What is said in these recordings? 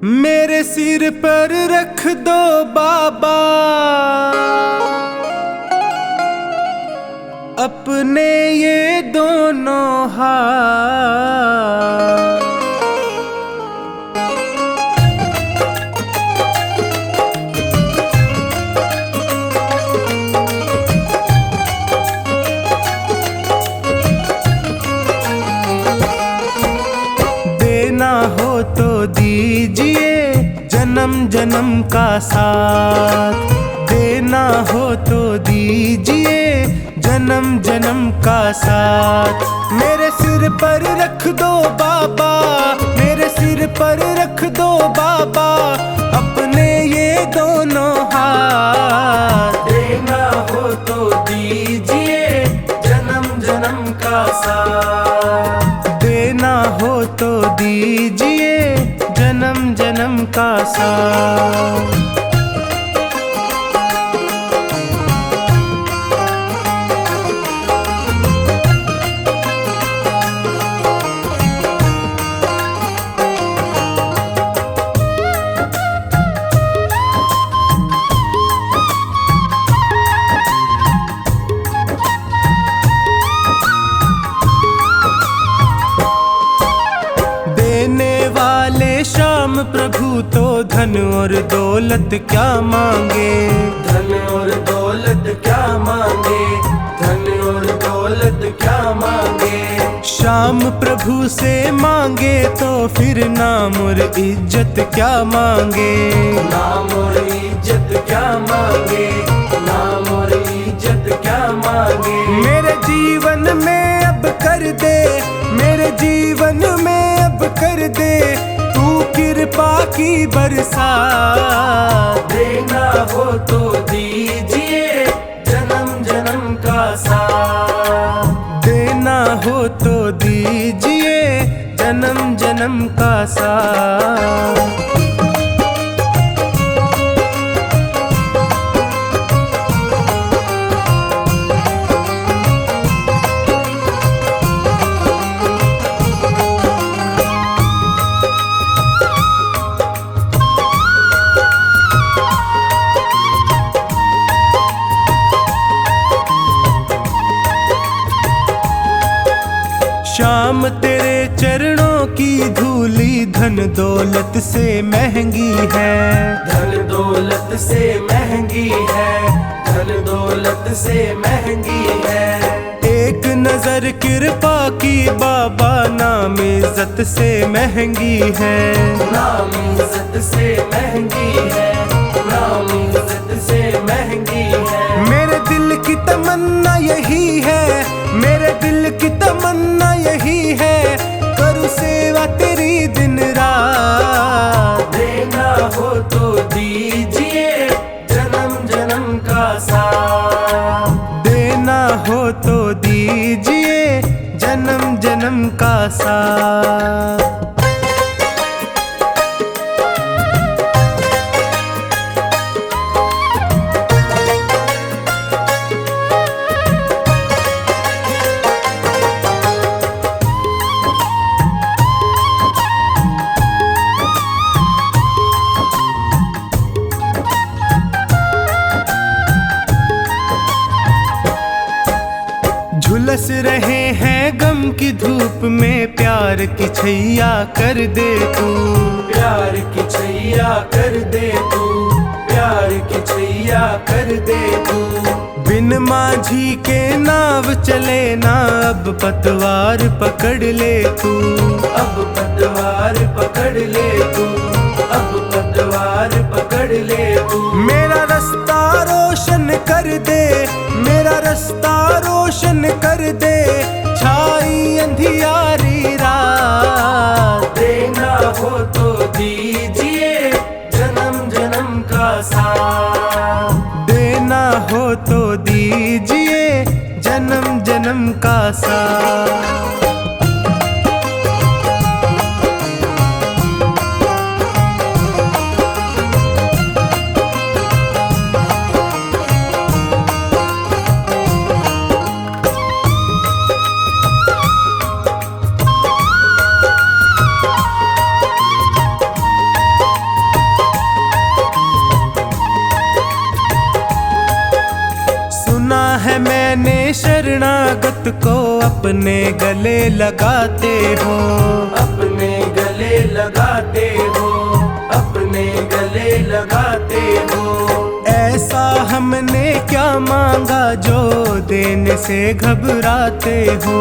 मेरे सिर पर रख दो बाबा अपने ये दोनों हाथ। देना हो तो दीजिए जन्म जन्म का साथ, देना हो तो दीजिए जन्म जन्म का साथ। मेरे सिर पर रख दो बाबा, मेरे सिर पर रख दो बाबा अपने ये दोनों हाथ। देना हो तो दीजिए जन्म जन्म का साथ, देना हो तो दीजिए जन्म जन्म का साथ। श्याम प्रभु तो धन और दौलत क्या मांगे, धन और दौलत क्या मांगे, धन और दौलत क्या मांगे। श्याम प्रभु से मांगे तो फिर नाम और इज्जत क्या मांगे, नाम और इज्जत क्या मांगे, नाम और इज्जत क्या मांगे। मेरे जीवन में अब कर दे, मेरे जीवन में अब कर दे तू कृपा की बरसात। देना हो तो दीजिए जन्म जन्म का साथ, देना हो तो दीजिए जन्म जन्म का साथ। श्याम तेरे चरणों की धूली धन दौलत से महंगी है, धन दौलत से महंगी है, धन दौलत से महंगी है। एक नजर कृपा की बाबा नाम इज्जत से महंगी है, नाम इज्जत से महंगी है, नाम इज्जत से महंगी है। मेरे दिल की तमन्ना यही है, मेरे दिल की तमन्ना यही है करूँ सेवा तेरी दिन रात। देना हो तो दीजिए जन्म जन्म का साथ, देना हो तो दीजिए जन्म जन्म का साथ। झुलस रहे हैं गम की धूप में प्यार की छैया कर दे तू, प्यार की छैया कर दे तू, प्यार की छैया कर दे तू। बिन माझी के नाव चले ना अब पतवार पकड़ ले तू, अब पतवार पकड़ ले तू, अब पतवार पकड़ ले तू। मेरा रास्ता रोशन कर दे, मेरा रास्ता रोशन कर दे छाई अंधियारी रात। देना हो तो दीजिए जन्म जन्म का साथ, देना हो तो दीजिए जन्म जन्म का साथ। मैंने शरणागत को अपने गले लगाते हो, अपने गले लगाते हो, अपने गले लगाते हो। ऐसा हमने क्या मांगा जो देने से घबराते हो,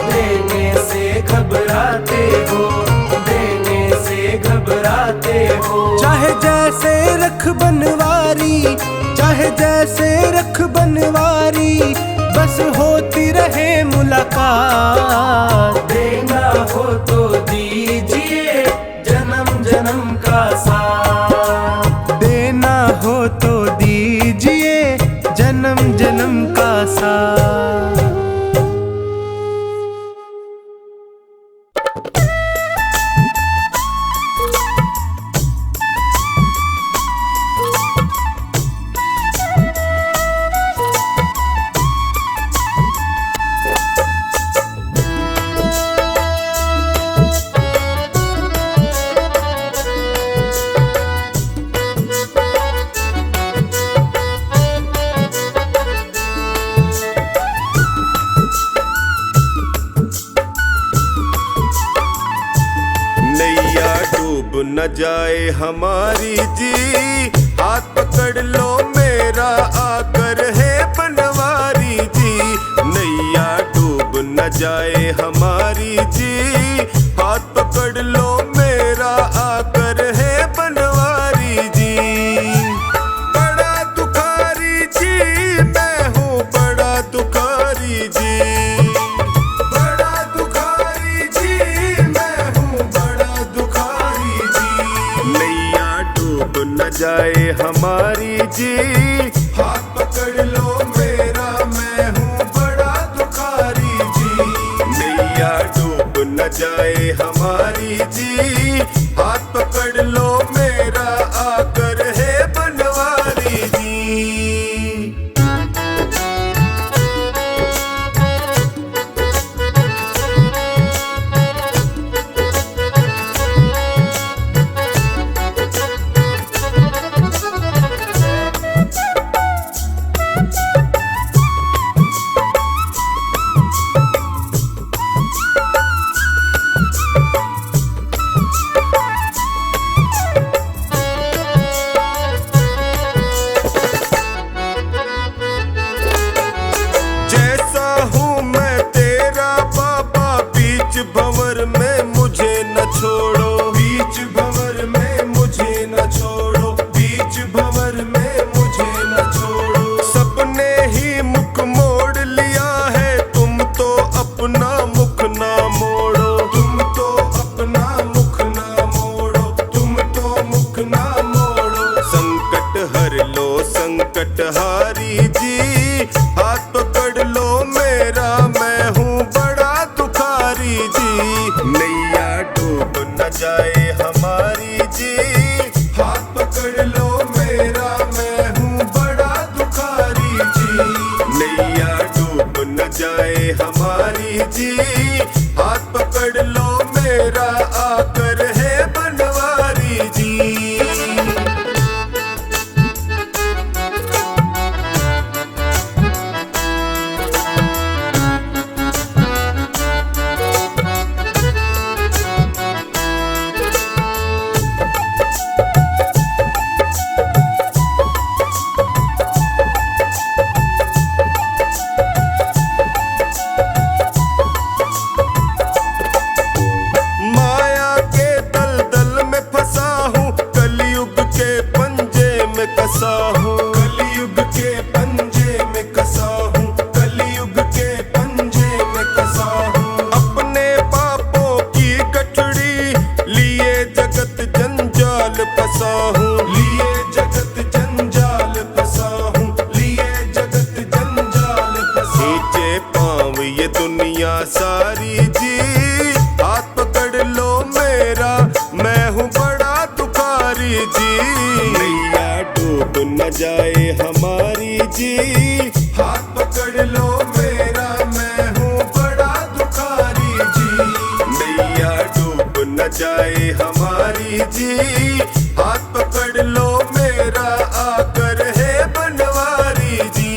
देने से घबराते हो, देने से घबराते हो। चाहे जैसे रख बनवारी, चाहे जैसे रख बनवारी, बस होती रहे मुलाकात। देना हो तो दीजिए जन्म जन्म का साथ, देना हो तो दीजिए जन्म जन्म का साथ। नैया डूब न जाए हमारी जी, हाथ पकड़ लो मेरा आकर है बनवारी जी। नैया डूब न जाए हमारी जी, हाथ पकड़ लो मेरा आकर है बनवारी जी। बड़ा दुखारी जी मैं हूँ, बड़ा दुखारी जी, बड़ा दुखारी जी मैं हूँ, बड़ा दुखारी जी। नैया डूब न जाए हमारी जी, हाथ पकड़ लो मेरा मैं हूँ बड़ा दुखारी जी। नैया डूब न जाए हमारी जी, हाथ पकड़ लो मेरा आकर है बनवारी जी। जैसा हूँ मैं तेरा बाबा, बीच भंवर में मुझे न छोड़ो, बीच भंवर में मुझे न छोड़ो, बीच भंवर में मुझे न छोड़ो। सबने ही मुख मोड़ लिया है, तुम तो अपना मुख ना मोड़ो, तुम तो अपना मुख ना मोड़ो, तुम तो मुख ना मोड़ो। संकट हर लो संकट हारी जी, हाथ पकड़ लो मेरा मैं हूँ बड़ा दुखारी जी। नैया डूब न जाए हमारी जी, हाथ पकड़ लो मेरा मैं हूँ बड़ा दुखारी जी। नैया डूब न जाए हमारी जी, हाथ पकड़ लो मेरा आकर है बनवारी जी। माया के दलदल में फंसा हूँ, कलयुग के पंजे में कसा हूँ, कलयुग के पंजे में कसा हूँ, कलयुग के पंजे में कसा हूँ। अपने पापों की गठड़ी लिए जगत जंजाल फंसा हूँ, लिए जगत जंजाल फंसा हूँ, लिए जगत जंजाल फंसा। नीचे पाँव ये दुनिया सारी जी, हाथ पकड़ लो मेरा मैं हूँ बड़ा दुखारी जी। नैया डूब न जाए हमारी जी, हाथ पकड़ लो मेरा मैं हूँ बड़ा दुखारी जी। नैया डूब न जाए हमारी जी, हाथ पकड़ लो मेरा आकर है बनवारी जी।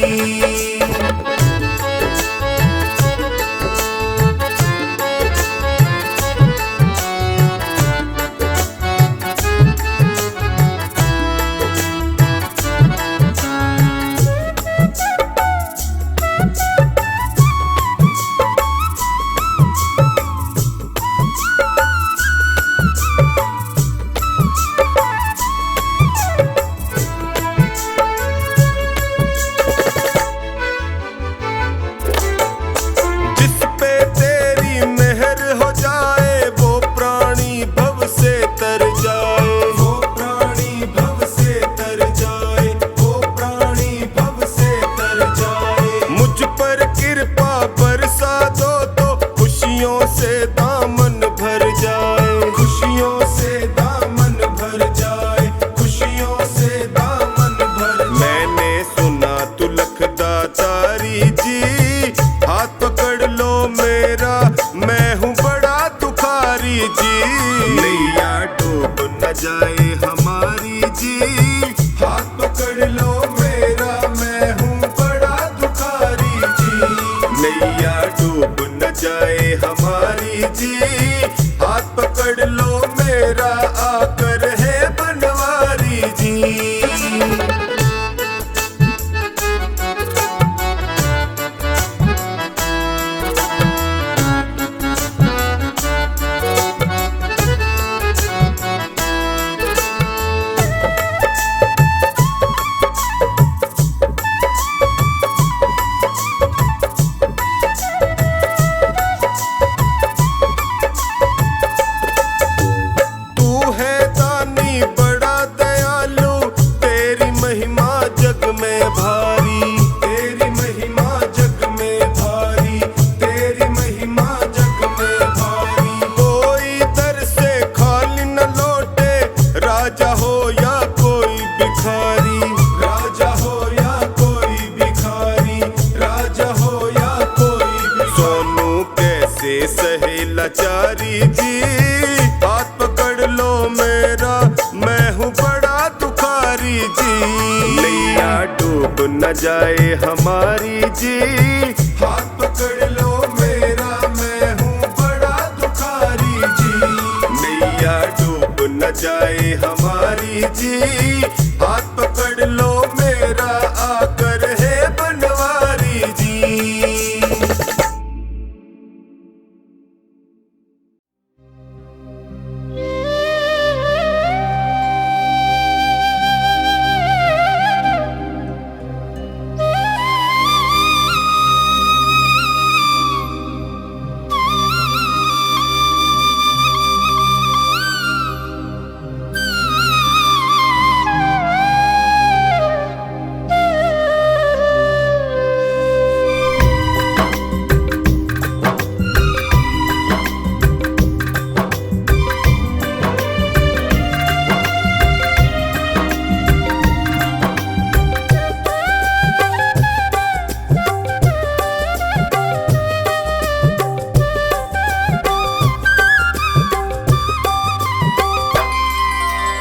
न जाए हमारी जी। हाथ पकड़ लो मेरा, मैं हूँ बड़ा दुखारी जी। नैया डूब न जाए हमारी जी। हाथ पकड़ लो मेरा, आकर है बनवारी जी। लाचारी जी। हाथ पकड़ लो मेरा, मैं हूँ बड़ा दुखारी जी। नैया डूब न जाए हमारी जी। हाथ पकड़ लो मेरा, मैं हूँ बड़ा दुखारी जी। नैया डूब न जाए हमारी जी। हाथ पकड़ लो मेरा, आकर है बनवारी जी।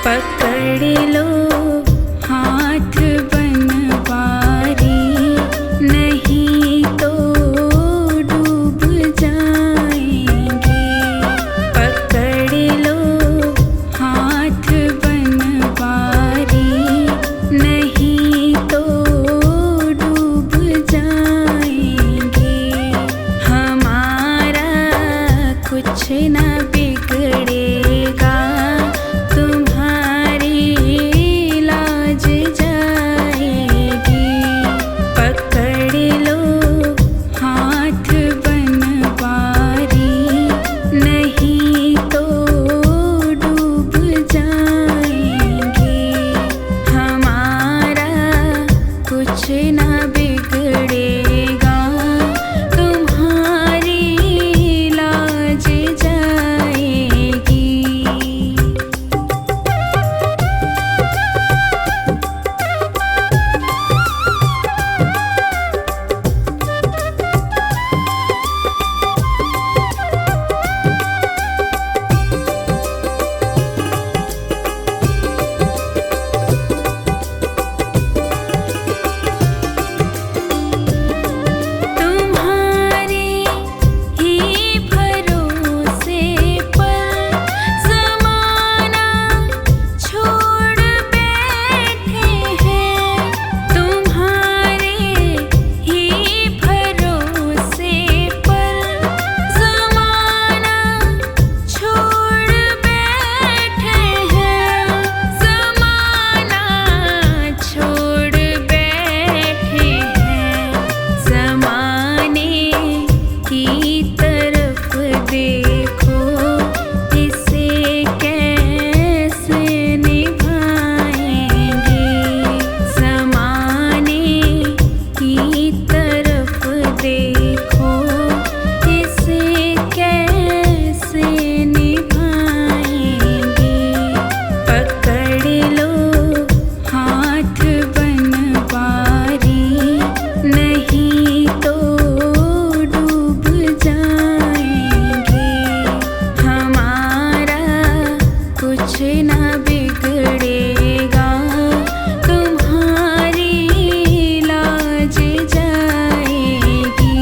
पकड़ लो हाथ बनवारी, नहीं तो डूब जाएंगे। पकड़ लो हाथ बनवारी, नहीं तो डूब जाएंगे। हमारा कुछ न बिगड़ेगा, तुम्हारी बिगड़ेगा, तुम्हारी लाज जाएगी।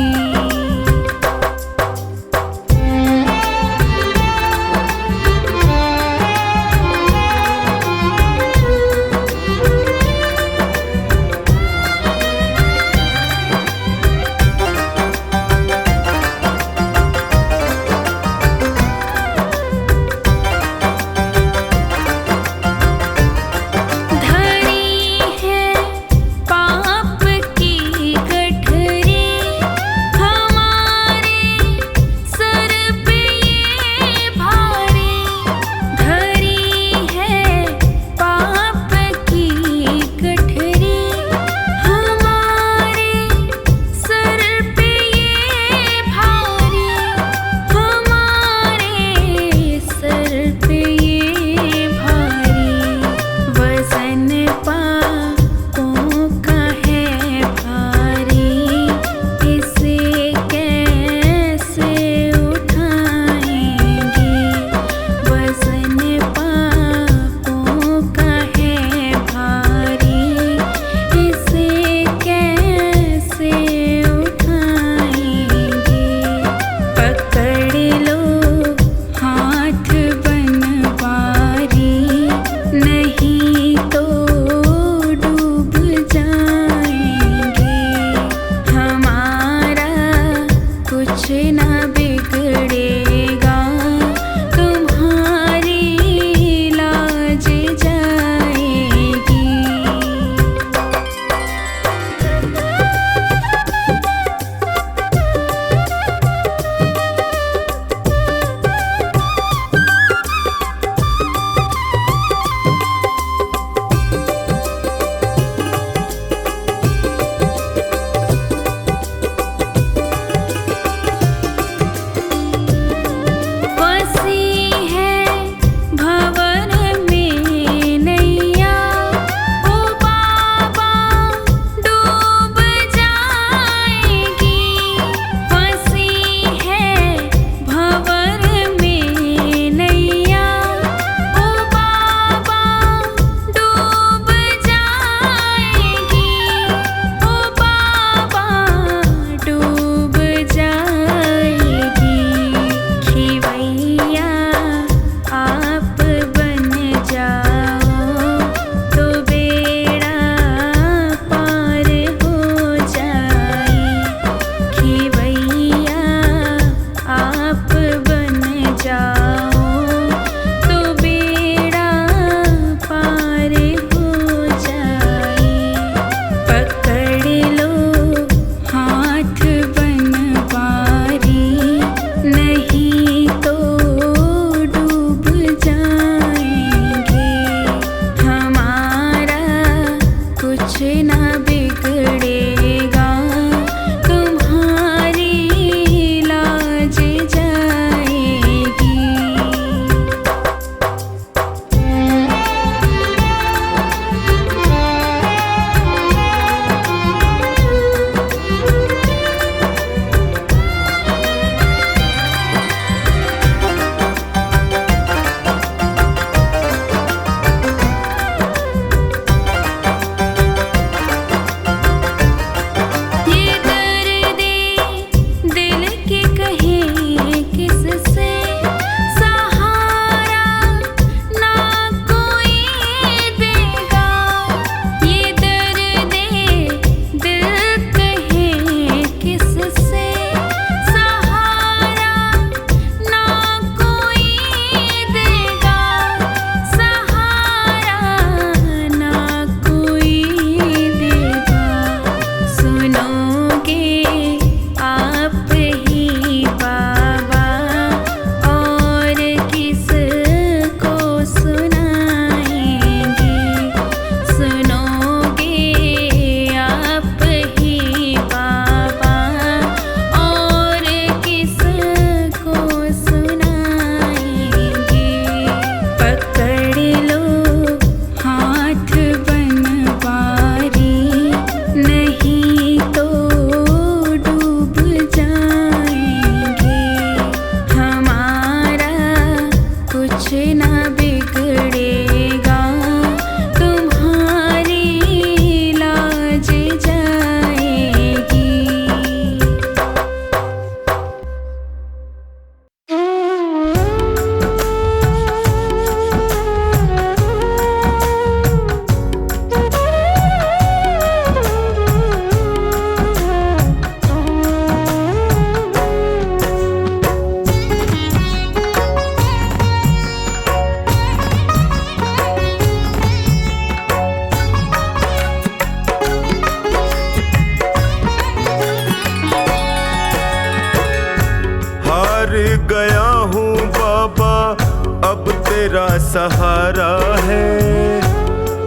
तेरा सहारा है।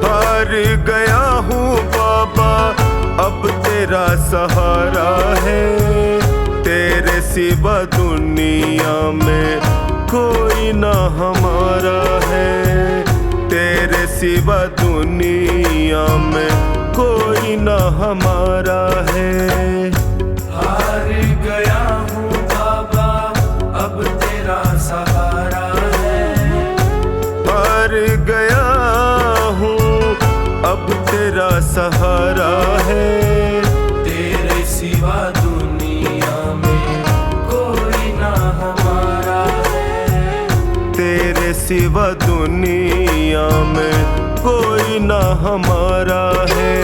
हार गया हूँ बाबा अब तेरा सहारा है। तेरे सिवा दुनिया में कोई ना हमारा है। तेरे सिवा दुनिया में कोई ना हमारा है। हार गया हूँ बाबा अब तेरा सहारा है। हार गया हूँ अब तेरा सहारा है। तेरे सिवा दुनिया में कोई ना हमारा है। तेरे सिवा दुनिया में कोई ना हमारा है।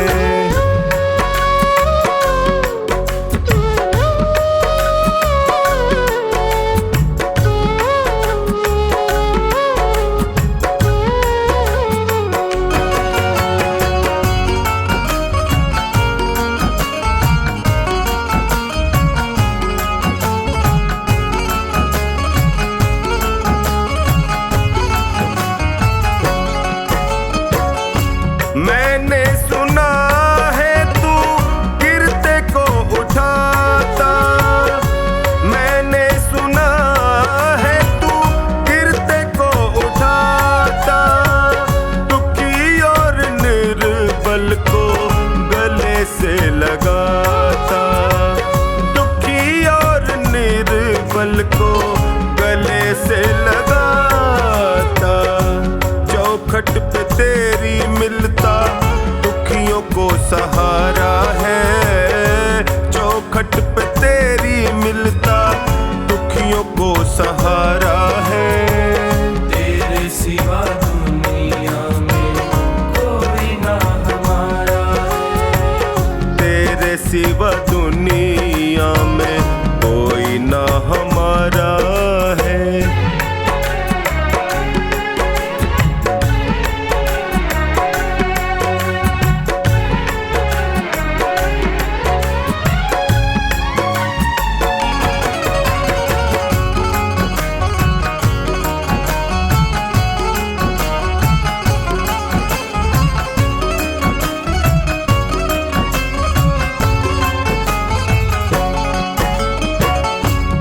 मैंने सुना है तू गिरते को उठाता। मैंने सुना है तू गिरते को उठाता। दुखी और निर्बल को गले से लगाता। दुखी और निर्बल को गले से लगाता। चौखट पे तेरी मिलता दुखियों को सहारा है। चौखट पे तेरी मिलता दुखियों को सहारा है। तेरे सिवा दुनिया में कोई ना हमारा है। तेरे सिवा दुनिया में कोई ना हमारा है।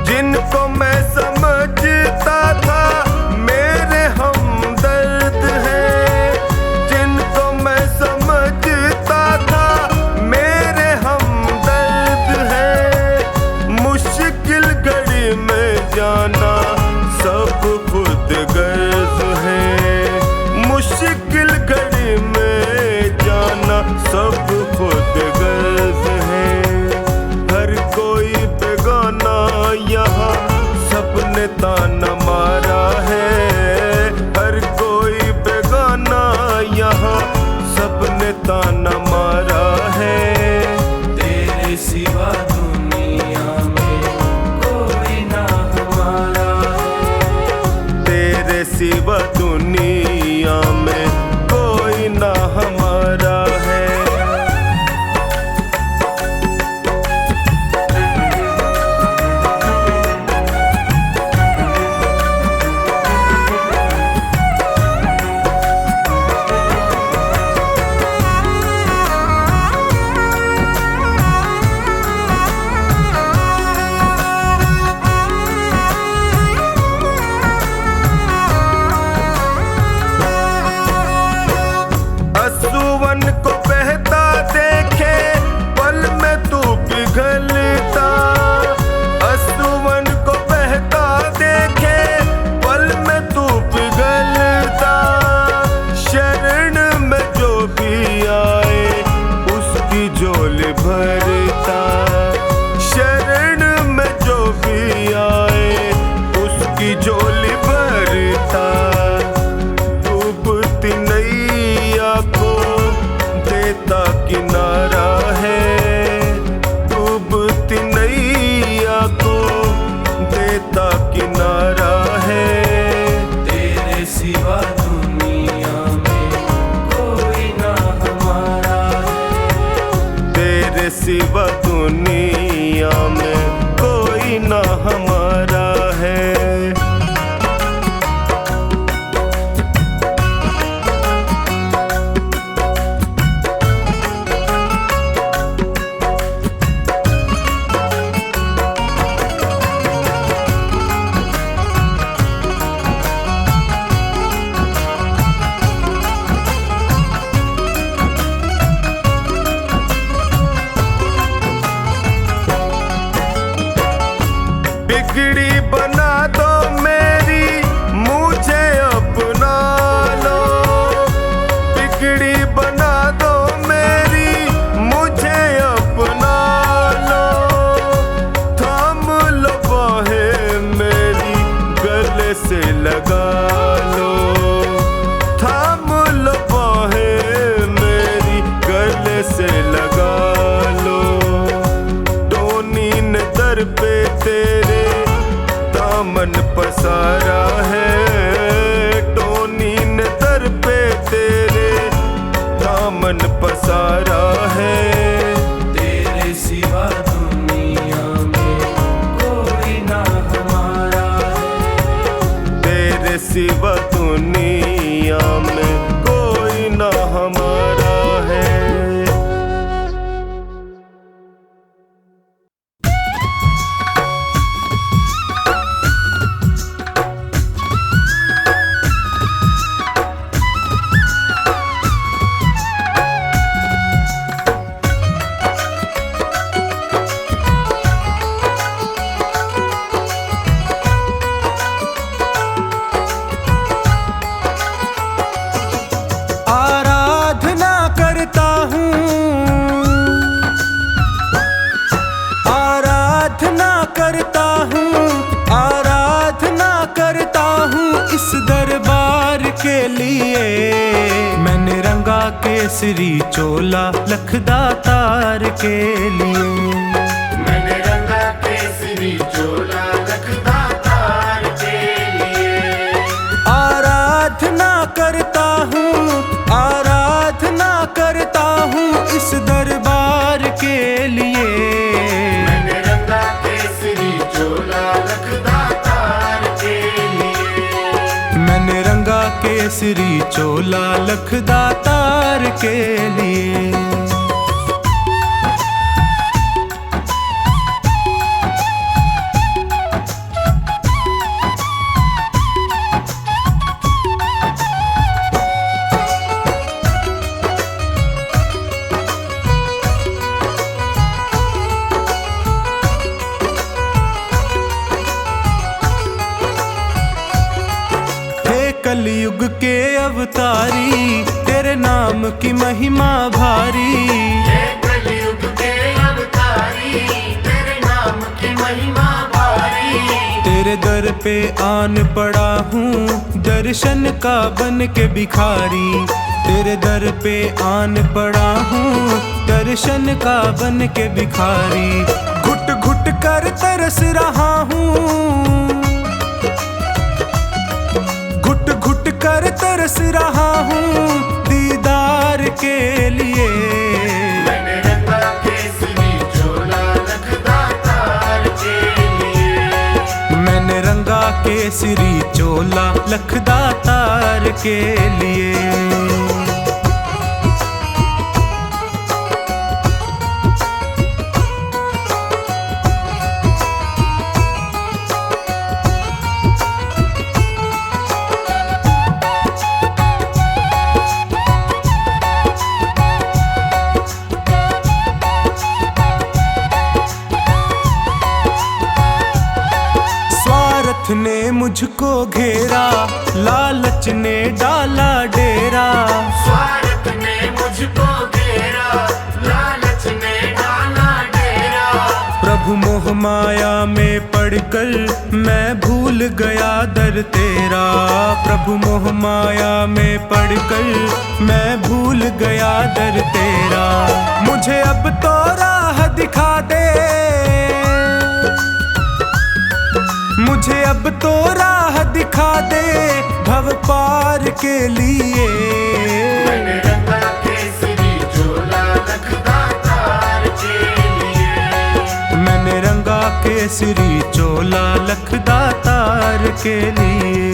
जिनको मैं समझता था मेरे हमदर्द हैं। जिनको मैं समझता था मेरे हमदर्द हैं। मुश्किल घड़ी में जाना सब खुद गर्ज है। मुश्किल घड़ी में जाना सब खुद गर्ज है। हर कोई बेगाना यहाँ सबने ताना मारा है। हर कोई बेगाना यहाँ सबने ताना मारा है। तेरे सिवा दुनिया में कोई ना हमारा है। तेरे सिवा दुनिया में कोई ना हमारा है। असुवन को बहता देखे पल में तू पिघलता। असुवन को बहता देखे पल में तू पिघलता। शरण में जो भी आए उसकी झोली भरता। शरण में जो भी आए उसकी झोली भरता। डूबती नैया को देता किनारा है। डूबती नैया को देता किनारा है। तेरे सिवा दुनिया में कोई ना हमारा है। तेरे सिवा दुनिया में कोई ना हमारा है। दामन पसारा है। तेरे सिवा दुनिया में कोई ना हमारा है। तेरे सिवा दुनिया में कोई ना हमारा है। आराधना करता हूँ, आराधना करता हूँ, आराधना करता हूँ इस दरबार के लिए। मैंने रंगा केसरी चोला लखदातार के लिए। मैंने रंगा केसरी चोला लखदातार के लिए। आराधना करता हूँ, आराधना करता हूँ इस दरबार के लिए। मैंने रंगा केसरी चोला लखदातार के लिए। मैंने रंगा केसरी चोला लखदातार के लिए। कलयुग के अवतारी तेरे नाम की महिमा भारी। ये कलयुग के अवतारी तेरे नाम की महिमा भारी। तेरे दर पे आन पड़ा हूँ दर्शन का बन के भिखारी। तेरे दर पे आन पड़ा हूँ दर्शन का बन के भिखारी। घुट घुट कर तरस रहा हूँ, घुट घुट कर तरस रहा हूँ दीदार के लिए। मैंने रंगा केसरी चोला लखदातार के लिए। मैंने रंगा केसरी चोला लखदातार के लिए। ने मुझको घेरा, लालच ने डाला डेरा। स्वार्थ ने मुझको घेरा, लालच ने डाला डेरा। प्रभु मोह माया में पड़कर मैं भूल गया दर तेरा। प्रभु मोह माया में पड़कर मैं भूल गया दर तेरा। मुझे अब तो राह दिखा दे, मुझे अब तो राह दिखा दे भव पार के लिए। मैंने रंगा केसरी चोला लखदातार के लिए। मैंने रंगा केसरी चोला लखदातार के लिए।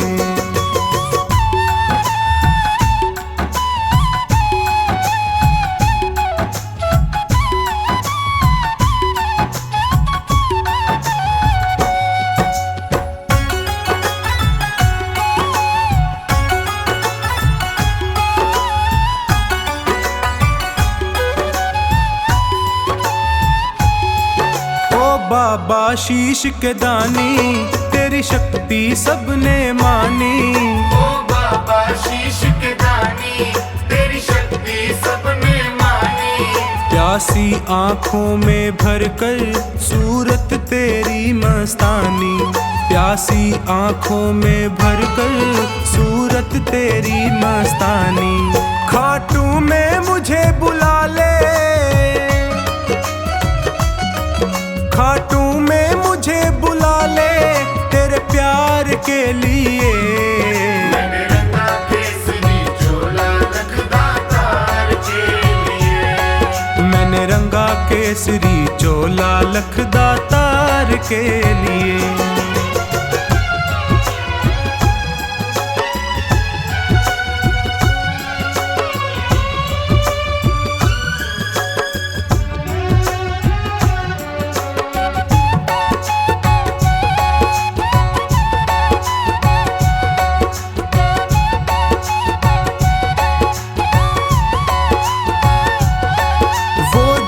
बाबा शीश के दानी तेरी शक्ति सबने मानी। ओ बाबा शीश के दानी तेरी शक्ति सबने मानी। प्यासी आंखों में भरकर सूरत तेरी मस्तानी। प्यासी आंखों में भरकर सूरत तेरी मस्तानी। खाटू में मुझे बुला ले, खाटू में मुझे बुला ले तेरे प्यार के लिए। मैंने रंगा केसरी चोला लखदातार के केसरी चोला लखदातार के लिए।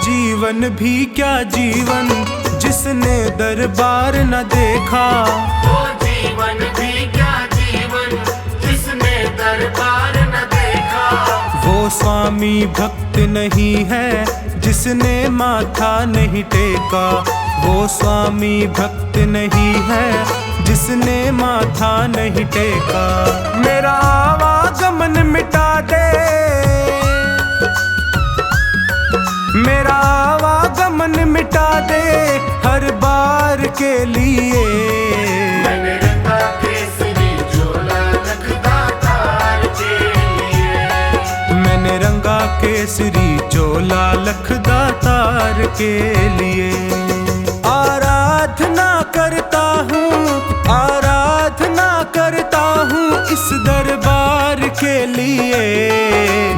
जीवन भी क्या जीवन जिसने दरबार न देखा, वो जीवन भी क्या जीवन जिसने दरबार न देखा। वो स्वामी भक्त नहीं है जिसने माथा नहीं टेका, वो स्वामी भक्त नहीं है जिसने माथा नहीं टेका। मेरा आवागमन मिटा दे, मेरा आवागमन मिटा दे हर बार के लिए। मैंने रंगा केसरी चोला लखदातार के लिए। मैंने रंगा केसरी चोला लखदातार के लिए। आराधना करता हूँ, आराधना करता हूँ इस दरबार के लिए।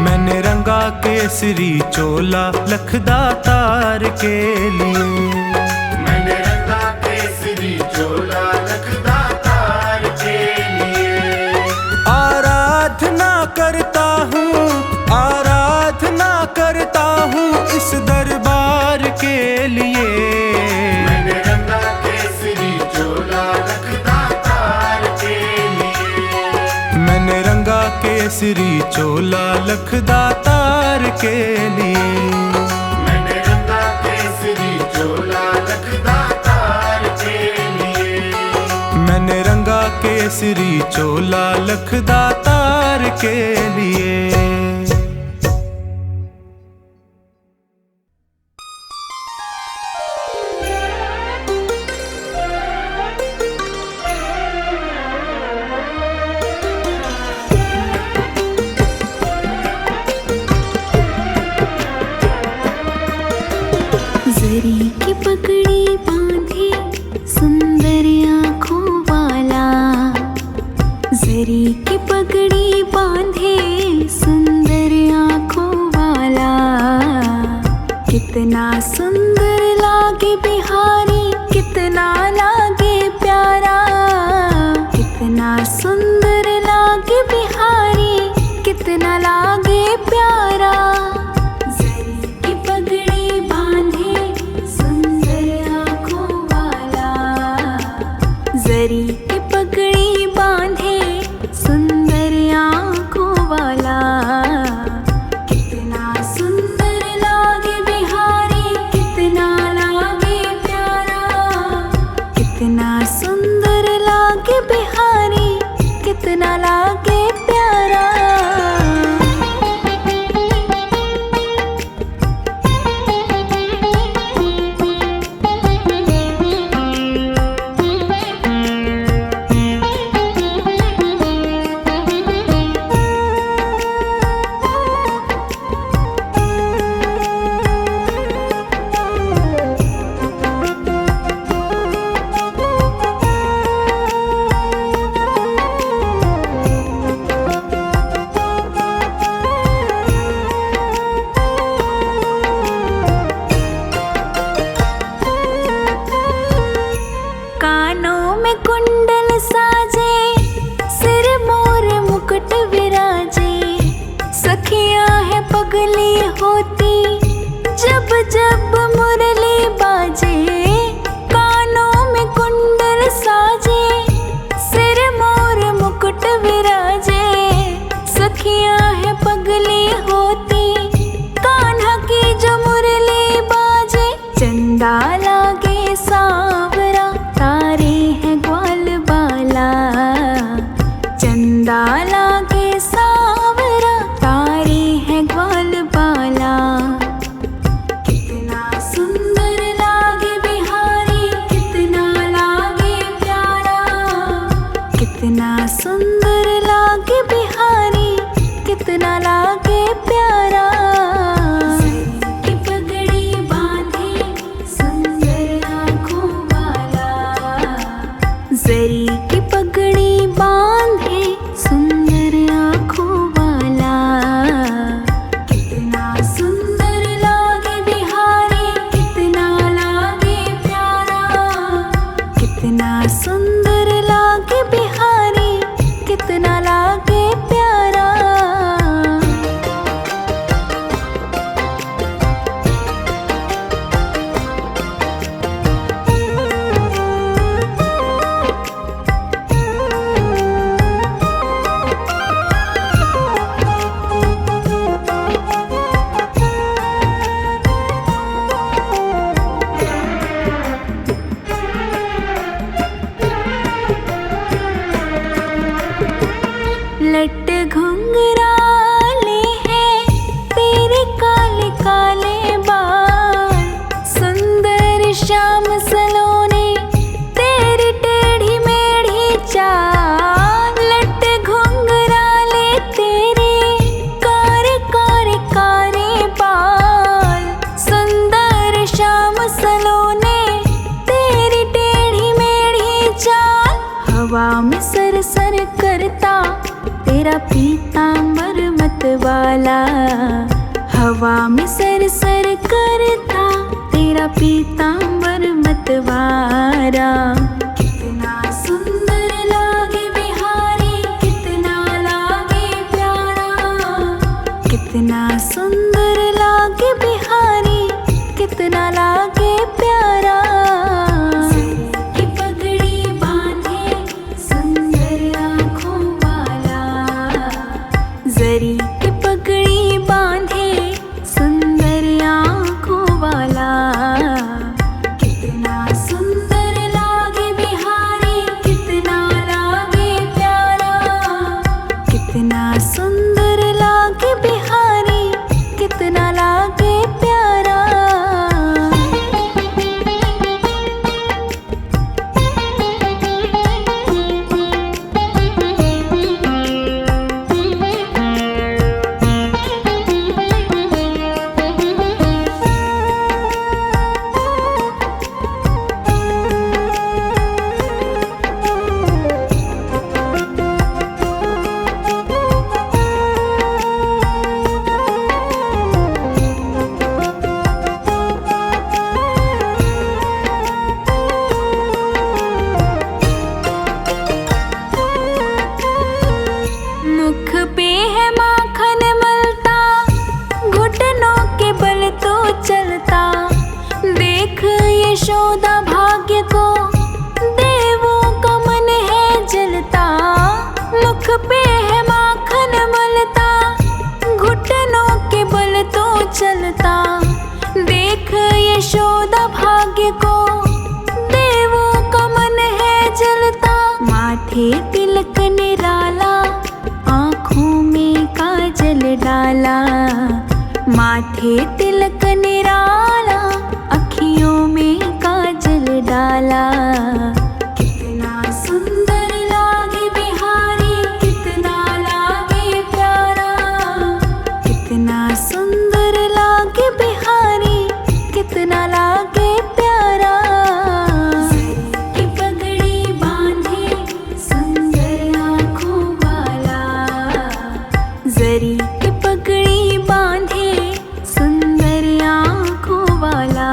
मैंने रंगा केसरी चोला लखदातार के लिए। मैंने रंगा केसरी चोला लखदातार के लिए। आराधना करता हूँ, आराधना करता हूँ इस दरबार के लिए। मैंने रंगा केसरी चोला लखदातार के लिए। मैंने रंगा केसरी चोला लखदातार के लिए। मैंने रंगा केसरी चोला लखदातार के लिए। मैंने रंगा केसरी चोला लखदातार के लिए। जरी की पगड़ी बांधे सुंदर आँखों वाला, जरी की पगड़ी बांधे सुंदर आँखों वाला। कितना सुंदर लागे बिहारी, कितना लागे प्यारा, कितना सुंदर लागे बिहारी, कितना लागे प्यारा। जरी की पगड़ी बांधे सुंदर आँखों वाला, जरी की पगड़ी बांधे सुंदर आँखों वाला। कितना सुंदर लागे बिहारी, कितना लागे प्यारा, कितना सुंदर लागे बिहारी, कितना लागे प्यारा। कानों में कुंडल साजे, सिर मोर मुकुट विराजे। सखियां है पगली होती जब जब मुरली बाजे। कानों में कुंडल साजे, सिर मोर मुकुट विराजे। सखियां है पगली होती कान्हा की जो मुरली बाजे। चंदा लागे सांवरा, तारे हैं ग्वाल बाला। चंदा लागे सांवरा, तारे हैं ग्वाल बाला। कितना सुंदर लागे बिहारी, कितना लागे प्यारा, कितना सुंदर लागे बिहारी, कितना लागे हवा में सर सर करता तेरा पीतांबर मतवारा। कितना सुंदर लागे बिहारी, कितना लागे प्यारा। कितना सुंदर लागे बिहारी, कितना लागे प्यारा। की पगड़ी बांधे सुंदर आँखों वाला, जरी की पगड़ी बांधे सुंदर आँखों वाला। कितना सुंदर लागे बिहारी, कितना लागे प्यारा। कितना सुंदर लागे बिहारी, कितना लागे प्यारा। मुख पे है माखन मलता, घुटनों के बल तो चलता। देख यशोदा भाग्य को, देवों का मन है जलता। मुख पे है माखन मलता, घुटनों के बल तो चलता। देख यशोदा भाग्य को, देवों का मन है जलता। माथे तिलक निराला, आँखों में काजल डाला। माथे तिलक निराला, अखियों में काजल डाला। कितना सुंदर लागे बिहारी, कितना लागे प्यारा। कितना सुंदर लागे बिहारी, कितना लागे प्यारा। की पगड़ी बांधे सुंदर आँखों वाला, जरी की पगड़ी बांधे सुंदर आँखों वाला।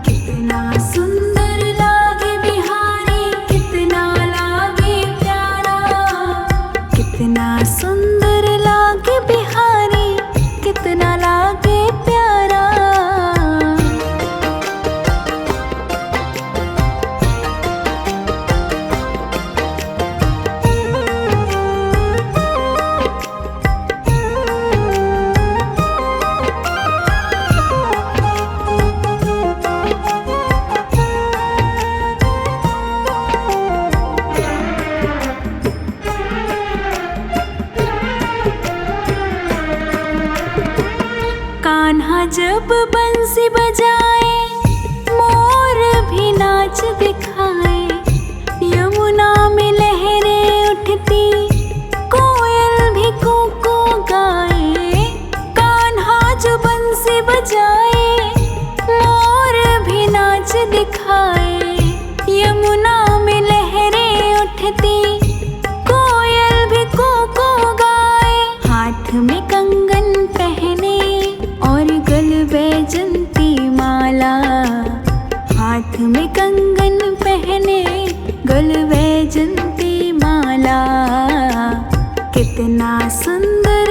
कितना सुंदर लागे बिहारी, कितना लागे प्यारा। कितना सुंदर लागे बिहारी, कितना लागे प्यारा। कान्हा जब बंसी बजाए, मोर भी नाच दिखाए। यमुना में लहरें उठती, कोयल भी कूको गाए। कान्हा जो बंसी बजाए, मोर भी नाच दिखाए। यमुना में लहरें उठती, कोयल भी कूको गाए। हाथ में कंगन पहने और गल बैजंती माला। हाथ में कंगन पहने, गल बैजंती माला। कितना सुंदर